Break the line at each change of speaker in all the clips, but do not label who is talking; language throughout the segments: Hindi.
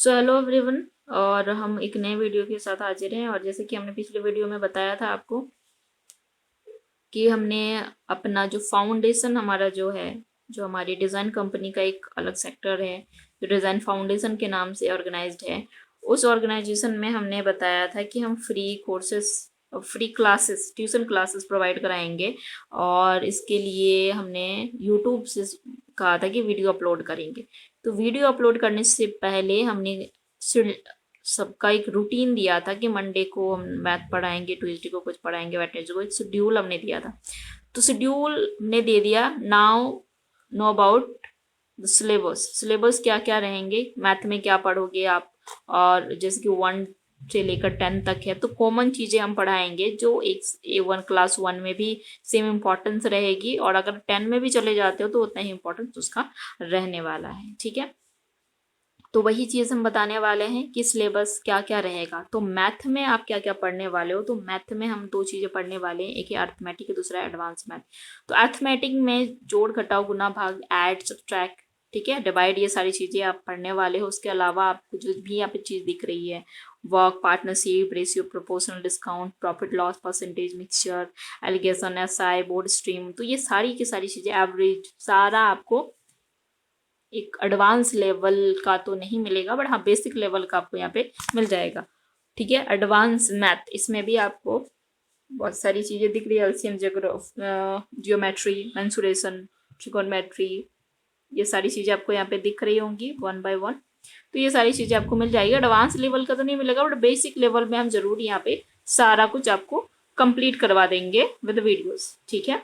So hello everyone. और हम एक नए वीडियो के साथ हाजिर हैं। और जैसे कि हमने पिछले वीडियो में बताया था आपको कि हमने अपना जो फाउंडेशन हमारा जो हमारी डिज़ाइन कंपनी का एक अलग सेक्टर है जो डिज़ाइन फाउंडेशन के नाम से ऑर्गेनाइज्ड है, उस ऑर्गेनाइजेशन में हमने बताया था कि हम free courses, free classes, tuition classes provide कराएंगे। और इसके लिए हमने यूट्यूब से कहा था कि वीडियो अपलोड करेंगे। तो वीडियो अपलोड करने से पहले हमने सबका एक रूटीन दिया था कि मंडे को हम मैथ पढ़ाएंगे, ट्यूसडे को कुछ पढ़ाएंगे, वेडनेसडे को एक शेड्यूल हमने दिया था। तो शेड्यूल ने दे दिया। Now know about the syllabus. Syllabus क्या क्या रहेंगे, मैथ में क्या पढ़ोगे आप। और जैसे कि 1 से लेकर 10 तक है तो कॉमन चीज़ें हम पढ़ाएंगे जो एक A1 क्लास 1 में भी सेम इम्पोर्टेंस रहेगी, और अगर 10 में भी चले जाते हो तो उतना ही इम्पोर्टेंस उसका रहने वाला है। ठीक है, तो वही चीज़ हम बताने वाले हैं कि सिलेबस क्या क्या रहेगा। तो मैथ में आप क्या क्या पढ़ने वाले हो। तो मैथ में हम दो चीज़ें पढ़ने वाले हैं, एक है अर्थमेटिक, दूसरा है एडवांस मैथ। तो अर्थमेटिक में जोड़ घटाव गुना भाग ऐड सब्ट्रैक्ट, ठीक है, डिवाइड, ये सारी चीज़ें आप पढ़ने वाले हो। उसके अलावा आपको जो भी यहाँ पे चीज़ दिख रही है, work, partnership, ratio, proportional discount, profit loss percentage, mixture, alligation, SI, boat stream, तो ये सारी की सारी चीज़ें, एवरेज, सारा आपको एक एडवांस लेवल का तो नहीं मिलेगा, बट हाँ बेसिक लेवल का आपको यहाँ पे मिल जाएगा। ठीक है, एडवांस मैथ, इसमें भी आपको बहुत सारी चीज़ें दिख रही है, एलसीएम, जियोमेट्री, मेंसुरेशन, ट्रिगोनोमेट्री, ये सारी चीज़ें आपको यहाँ पे दिख रही होंगी वन बाय वन। तो ये सारी चीज़ें आपको मिल जाएगी। एडवांस लेवल का तो नहीं मिलेगा, बट बेसिक लेवल में हम जरूर यहाँ पे सारा कुछ आपको कंप्लीट करवा देंगे विद वीडियोस। ठीक है,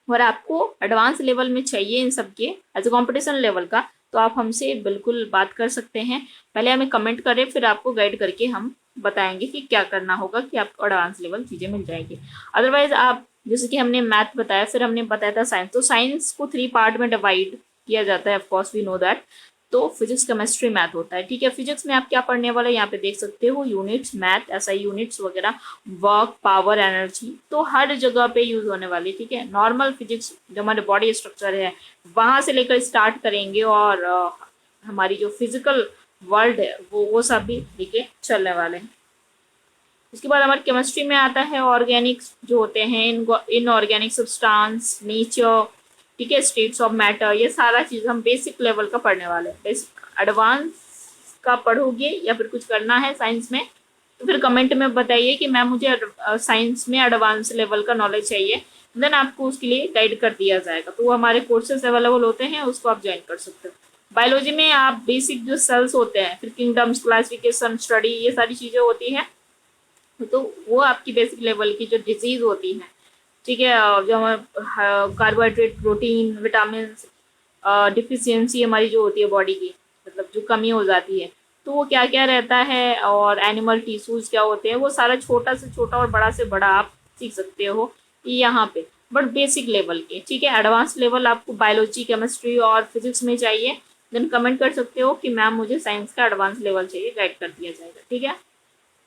और आपको एडवांस लेवल में चाहिए इन सब के एज ए कॉम्पिटिशन लेवल का, तो आप हमसे बिल्कुल बात कर सकते हैं। पहले हमें कमेंट करें, फिर आपको गाइड करके हम बताएंगे कि क्या करना होगा कि आपको एडवांस लेवल चीज़ें मिल जाएगी। अदरवाइज आप, जैसे कि हमने मैथ बताया, फिर हमने बताया था साइंस। तो साइंस को 3 पार्ट में डिवाइड किया जाता है, ऑफकोर्स वी नो दैट। तो फिजिक्स, केमिस्ट्री, मैथ होता है। ठीक है, फिजिक्स में आप क्या पढ़ने वाले यहाँ पे देख सकते हो, यूनिट्स, मैथ, एसआई यूनिट्स वगैरह, वर्क, पावर, एनर्जी, तो हर जगह पे यूज होने वाली। ठीक है, नॉर्मल फिजिक्स जो हमारे बॉडी स्ट्रक्चर है वहां से लेकर स्टार्ट करेंगे, और हमारी जो फिजिकल वर्ल्ड है वो सब भी लेके चलने वाले हैं। उसके बाद हमारी केमिस्ट्री में आता है ऑर्गेनिक्स जो होते हैं, इनऑर्गेनिक सब्सटेंस, नेचर, ठीक है, स्टेट्स ऑफ मैटर, ये सारा चीज़ हम बेसिक लेवल का पढ़ने वाले हैं। बेसिक, एडवांस का पढ़ोगे या फिर कुछ करना है साइंस में, तो फिर कमेंट में बताइए कि मैम मुझे साइंस में एडवांस लेवल का नॉलेज चाहिए, देन आपको उसके लिए गाइड कर दिया जाएगा। तो वो हमारे कोर्सेज अवेलेबल होते हैं, उसको आप ज्वाइन कर सकते हो। बायोलॉजी में आप बेसिक जो सेल्स होते हैं, फिर किंगडम्स, क्लासिफिकेशन, स्टडी, ये सारी चीज़ें होती हैं। तो वो आपकी बेसिक लेवल की जो डिजीज होती है, ठीक है, जो हमारे कार्बोहाइड्रेट, प्रोटीन, विटामिन डिफिशियंसी हमारी जो होती है बॉडी की, मतलब जो कमी हो जाती है, तो वो क्या क्या रहता है, और एनिमल टिश्यूज क्या होते हैं, वो सारा छोटा से छोटा और बड़ा से बड़ा आप सीख सकते हो यहाँ पे, बट बेसिक लेवल के। ठीक है, एडवांस लेवल आपको बायोलॉजी, केमिस्ट्री और फिजिक्स में चाहिए, देन कमेंट कर सकते हो कि मैम मुझे साइंस का एडवांस लेवल चाहिए, गाइड कर दिया जाएगा। ठीक है,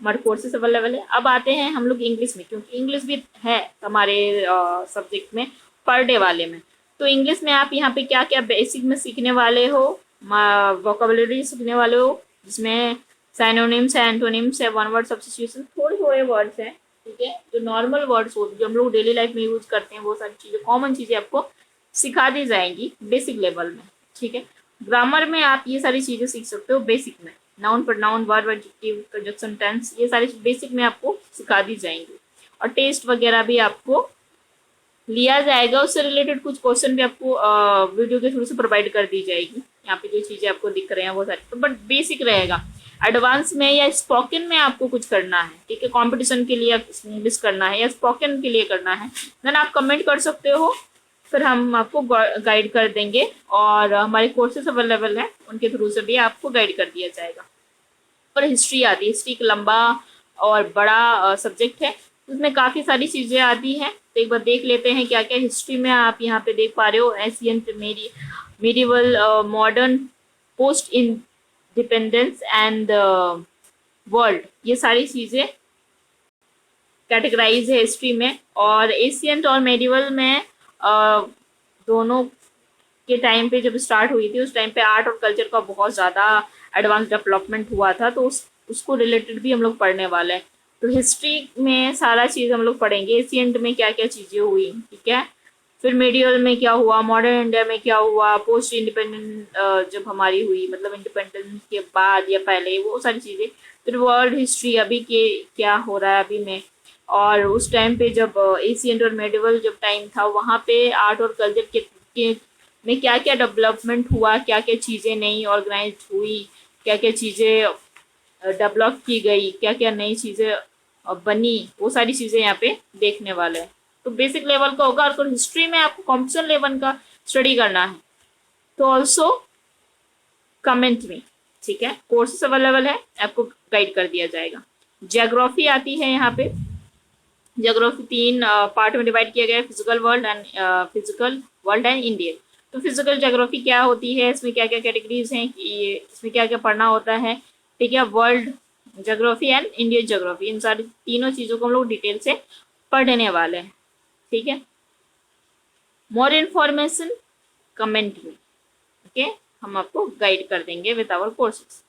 हमारे कोर्सेस अवेलेबल है। अब आते हैं हम लोग इंग्लिश में, क्योंकि इंग्लिश भी है हमारे सब्जेक्ट में, पर डे वाले में। तो इंग्लिश में आप यहाँ पे क्या क्या बेसिक में सीखने वाले हो, वोकेबलरी सीखने वाले हो, जिसमें साइनोनिम्स है, एंटोनिम्स है, वन वर्ड सब्स्टिट्यूशन, थोड़े थोड़े वर्ड्स हैं। ठीक है, जो नॉर्मल वर्ड्स होते हैं जो हम लोग डेली लाइफ में यूज करते हैं, वो सारी चीज़ें, कॉमन चीज़ें आपको सिखा दी जाएंगी बेसिक लेवल में। ठीक है, ग्रामर में आप ये सारी चीज़ें सीख सकते हो बेसिक में, noun, pronoun, verb, adjective, conjunction, tense, ये सारी बेसिक में आपको सिखा दी जाएंगी। और टेस्ट वगैरह भी आपको लिया जाएगा, उससे रिलेटेड कुछ क्वेश्चन भी आपको वीडियो के थ्रू से प्रोवाइड कर दी जाएगी। यहाँ पे जो चीज़ें आपको दिख रहे हैं वो सारी, तो बट बेसिक रहेगा। एडवांस में या स्पोकन में आपको कुछ करना है, ठीक है, कंपटीशन के लिए इंग्लिश करना है या स्पोकन के लिए करना है, देन आप कमेंट कर सकते हो, फिर हम आपको गाइड कर देंगे। और हमारे कोर्सेज अवेलेबल हैं, उनके थ्रू से भी आपको गाइड कर दिया जाएगा। और हिस्ट्री आती है, हिस्ट्री एक लंबा और बड़ा सब्जेक्ट है, उसमें काफ़ी सारी चीज़ें आती हैं। तो एक बार देख लेते हैं क्या क्या हिस्ट्री में आप यहाँ पे देख पा रहे हो। Ancient, medieval, modern, post independence and world, ये सारी चीज़ें कैटेगराइज है हिस्ट्री में। और एशियंट और मेडिवल में दोनों के टाइम पे जब स्टार्ट हुई थी, उस टाइम पे आर्ट और कल्चर का बहुत ज़्यादा एडवांस डेवलपमेंट हुआ था, तो उसको रिलेटेड भी हम लोग पढ़ने वाले हैं। तो हिस्ट्री में सारा चीज़ हम लोग पढ़ेंगे, एशियंट में क्या क्या चीज़ें हुई, ठीक है, फिर मेडिवल में क्या हुआ, मॉडर्न इंडिया में क्या हुआ, पोस्ट इंडिपेंडेंट जब हमारी हुई, मतलब इंडिपेंडेंस के बाद या पहले, वो सारी चीज़ें, फिर वर्ल्ड हिस्ट्री अभी के क्या हो रहा है अभी में, और उस टाइम पे जब एशियंट और मेडिवल जब टाइम था वहाँ पे आर्ट और कल्चर के में क्या क्या डेवलपमेंट हुआ, क्या क्या चीज़ें नई ऑर्गेनाइज हुई, क्या क्या चीज़ें डेवलप की गई, क्या क्या नई चीज़ें बनी, वो सारी चीज़ें यहाँ पे देखने वाले हैं। तो बेसिक लेवल का होगा, और हिस्ट्री में आपको कॉम्पिटिशन लेवल का स्टडी करना है तो ऑल्सो कमेंट में, ठीक है, कोर्सेस अवेलेबल है, आपको गाइड कर दिया जाएगा। जियोग्राफी आती है यहाँ पे, जियोग्राफी 3 पार्ट में डिवाइड किया गया है, फिजिकल वर्ल्ड एंड इंडियन। तो फिजिकल जियोग्राफी क्या होती है, इसमें क्या क्या कैटेगरीज हैं, इसमें क्या क्या पढ़ना होता है, ठीक है, world geography and Indian geography, इन सारी तीनों चीज़ों को हम लोग डिटेल से पढ़ने वाले हैं, ठीक है। मोर इन्फॉर्मेशन कमेंट में, ओके, हम आपको गाइड कर देंगे विद आवर कोर्सेज।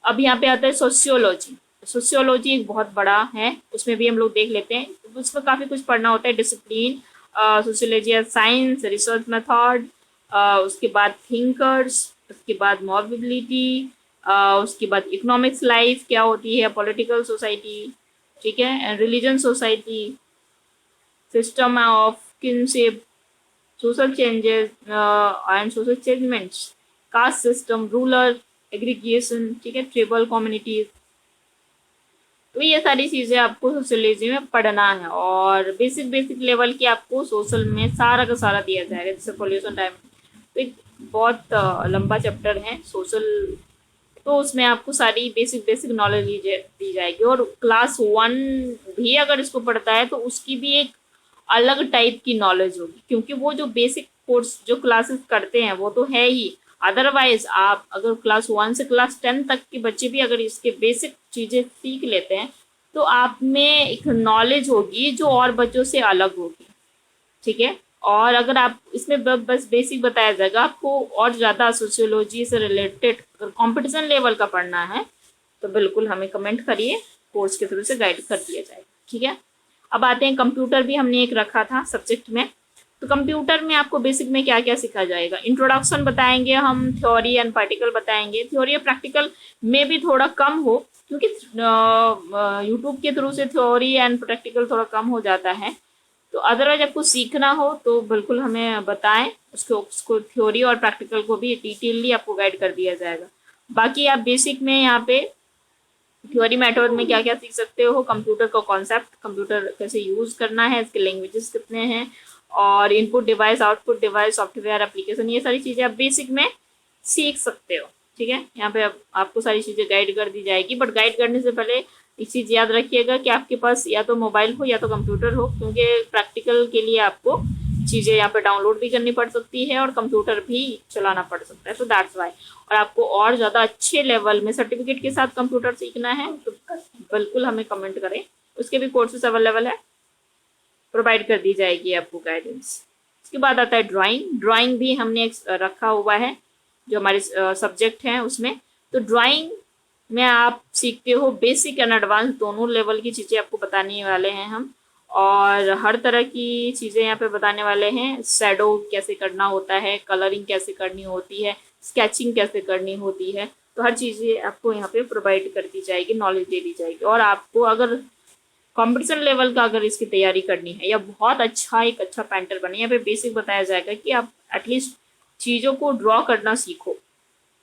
अब यहाँ पे आता है सोशियोलॉजी। सोशियोलॉजी एक बहुत बड़ा है, उसमें भी हम लोग देख लेते हैं, उसमें काफ़ी कुछ पढ़ना होता है, discipline, sociology science, research method, उसके बाद थिंकर्स, उसके बाद मॉबिलिटी, उसके बाद इकोनॉमिक्स लाइफ क्या होती है, पॉलिटिकल सोसाइटी, ठीक है, religion society, system of kinship, social changes and social changements, caste system, rural aggregation, ठीक है, ट्राइबल कम्युनिटीज। तो ये सारी चीज़ें आपको सोशोलॉजी में पढ़ना है, और बेसिक बेसिक लेवल की आपको सोशल में सारा का सारा दिया जाएगा, जैसे पोल्यूशन टाइम। तो एक बहुत लंबा चैप्टर है सोशल, तो उसमें आपको सारी बेसिक बेसिक नॉलेज दी जाएगी, और क्लास 1 भी अगर इसको पढ़ता है तो उसकी भी एक अलग टाइप की नॉलेज होगी, क्योंकि वो जो बेसिक कोर्स जो क्लासेस करते हैं वो तो है ही, अदरवाइज आप अगर क्लास 1 से क्लास 10 तक के बच्चे भी अगर इसके बेसिक चीज़ें सीख लेते हैं तो आप में एक नॉलेज होगी जो और बच्चों से अलग होगी, ठीक है। और अगर आप इसमें बस बेसिक बताया जाएगा, आपको और ज़्यादा सोशियोलॉजी से रिलेटेड कंपटीशन लेवल का पढ़ना है तो बिल्कुल हमें कमेंट करिए, कोर्स के थ्रू से गाइड कर दिया जाएगा, ठीक है। अब आते हैं कंप्यूटर, भी हमने एक रखा था सब्जेक्ट में। तो कंप्यूटर में आपको बेसिक में क्या क्या सिखा जाएगा, इंट्रोडक्शन बताएंगे हम, थ्योरी एंड प्रैक्टिकल बताएंगे, थ्योरी और प्रैक्टिकल में भी थोड़ा कम हो, क्योंकि यूट्यूब के थ्रू से थ्योरी एंड प्रैक्टिकल थोड़ा कम हो जाता है। तो अदरवाइज आपको सीखना हो तो बिल्कुल हमें बताएं, उसको थ्योरी और प्रैक्टिकल को भी डिटेलली आपको गाइड कर दिया जाएगा। बाकी आप बेसिक में यहाँ पे थ्योरी मेथड में क्या क्या सीख सकते हो, कंप्यूटर का कॉन्सेप्ट, कंप्यूटर कैसे यूज़ करना है, इसके लैंग्वेजेस कितने हैं, और input device, output device, software application, ये सारी चीज़ें आप बेसिक में सीख सकते हो, ठीक है। यहाँ पे आपको सारी चीज़ें गाइड कर दी जाएगी, बट गाइड करने से पहले एक चीज़ याद रखिएगा कि आपके पास या तो मोबाइल हो या तो कंप्यूटर हो, क्योंकि प्रैक्टिकल के लिए आपको चीज़ें यहाँ पे डाउनलोड भी करनी पड़ सकती है और कंप्यूटर भी चलाना पड़ सकता है, तो दैट्स वाई। और आपको और ज़्यादा अच्छे लेवल में सर्टिफिकेट के साथ कंप्यूटर सीखना है तो बिल्कुल हमें कमेंट करें, उसके भी कोर्सेज अवेलेबल है, प्रोवाइड कर दी जाएगी आपको गाइडेंस। इसके बाद आता है ड्राइंग। ड्राइंग भी हमने एक रखा हुआ है जो हमारे सब्जेक्ट हैं उसमें। तो ड्राइंग में आप सीखते हो बेसिक एंड एडवांस दोनों लेवल की चीज़ें आपको बताने वाले हैं हम, और हर तरह की चीज़ें यहाँ पे बताने वाले हैं। शैडो कैसे करना होता है, कलरिंग कैसे करनी होती है, स्केचिंग कैसे करनी होती है, तो हर चीज़ें आपको यहाँ पे प्रोवाइड कर दी जाएगी, नॉलेज दे दी जाएगी। और आपको अगर कंपटीशन लेवल का अगर इसकी तैयारी करनी है या बहुत अच्छा एक अच्छा पेंटर बने, यहाँ पे बेसिक बताया जाएगा कि आप एटलीस्ट चीज़ों को ड्रॉ करना सीखो।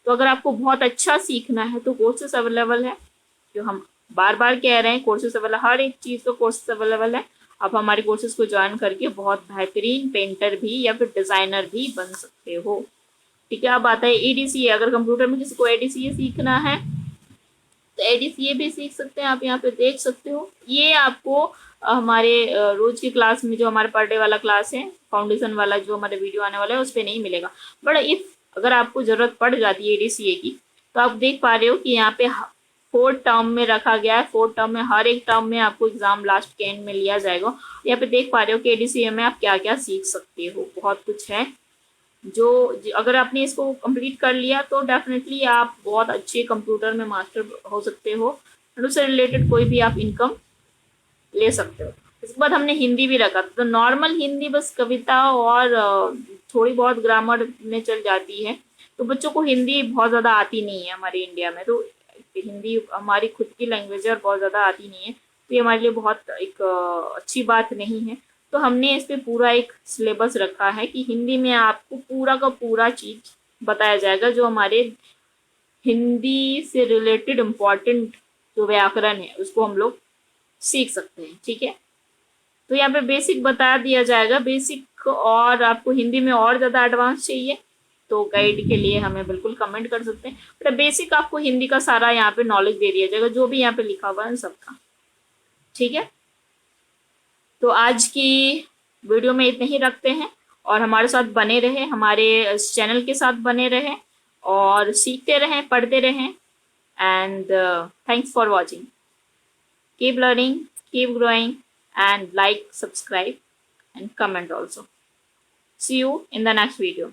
तो अगर आपको बहुत अच्छा सीखना है तो कोर्सेस अवेलेबल है, जो हम बार बार कह रहे हैं, कोर्सेस अवेलेबल, हर एक चीज़ का कोर्सेस अवेलेबल है। आप हमारे कोर्सेज को ज्वाइन करके बहुत बेहतरीन पेंटर भी या फिर डिज़ाइनर भी बन सकते हो, ठीक है। अब आता है एडीसीए। अगर कंप्यूटर में किसी को एडीसीए सीखना है तो एडीसीए भी सीख सकते हैं, आप यहाँ पे देख सकते हो। ये आपको हमारे रोज की क्लास में, जो हमारे पर डे वाला क्लास है, फाउंडेशन वाला जो हमारे वीडियो आने वाला है, उस पर नहीं मिलेगा। बट इफ अगर आपको ज़रूरत पड़ जाती है एडीसीए की, तो आप देख पा रहे हो कि यहाँ पे 4 टर्म में रखा गया है। 4 टर्म में हर एक टर्म में आपको एग्जाम लास्ट के एंड में लिया जाएगा। यहाँ पे देख पा रहे हो कि एडीसीए में आप क्या क्या सीख सकते हो, बहुत कुछ है। अगर आपने इसको कंप्लीट कर लिया तो डेफिनेटली आप बहुत अच्छे कंप्यूटर में मास्टर हो सकते हो और उससे रिलेटेड कोई भी आप इनकम ले सकते हो। इसके बाद हमने हिंदी भी रखा, तो नॉर्मल हिंदी बस कविता और थोड़ी बहुत ग्रामर में चल जाती है। तो बच्चों को हिंदी बहुत ज़्यादा आती नहीं है हमारे इंडिया में, तो हिंदी हमारी खुद की लैंग्वेज है और बहुत ज़्यादा आती नहीं है, तो ये हमारे लिए बहुत एक अच्छी बात नहीं है। तो हमने इस पे पूरा एक सिलेबस रखा है कि हिंदी में आपको पूरा का पूरा चीज़ बताया जाएगा, जो हमारे हिंदी से रिलेटेड इम्पोर्टेंट जो व्याकरण है उसको हम लोग सीख सकते हैं। ठीक है, तो यहाँ पे बेसिक बता दिया जाएगा, बेसिक, और आपको हिंदी में और ज़्यादा एडवांस चाहिए तो गाइड के लिए हमें बिल्कुल कमेंट कर सकते हैं। बट बेसिक आपको हिंदी का सारा यहाँ पे नॉलेज दे दिया जाएगा, जो भी यहाँ पे लिखा हुआ है सबका। ठीक है, तो आज की वीडियो में इतने ही रखते हैं, और हमारे साथ बने रहे, हमारे इस चैनल के साथ बने रहें और सीखते रहें, पढ़ते रहें। And thanks for watching. Keep learning, keep growing, and like, subscribe, and comment also. See you in the next video.